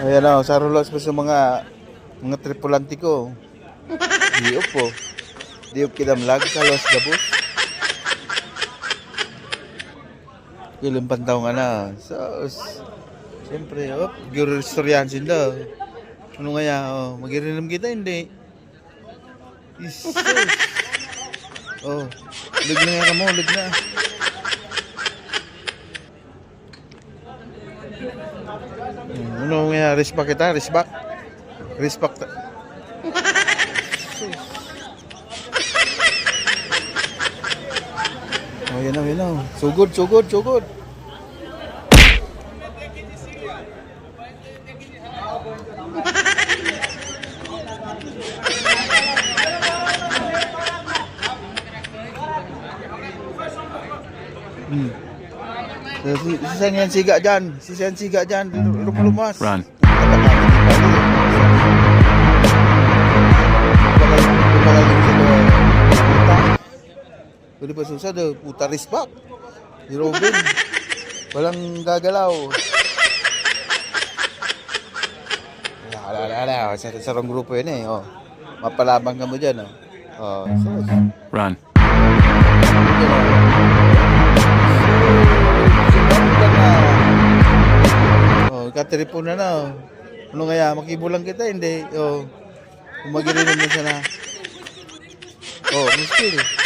Ayan o, sa rulos pa sa mga tripulante ko. Diop po. Diop kinamlag sa Los Gabos. Ilang pantaw nga na. So, siyempre, gyuro istoryan sinda. Ano nga ya, magirinam kita, hindi. Isus. Lig na nga mo, lig na. Ano nga, respect kita, respect. Respect. Yan na. Sugod. Si Sen siga dyan, lumas. Run. Pwede pa susad, puta rispak. Si Robin, walang gagalaw. Ala, sarang grupo yun eh. Mapalabang ka mo dyan. Run. Katripon na. Ano kaya, makibulang kita, hindi. Umagiri naman sana. Muskil.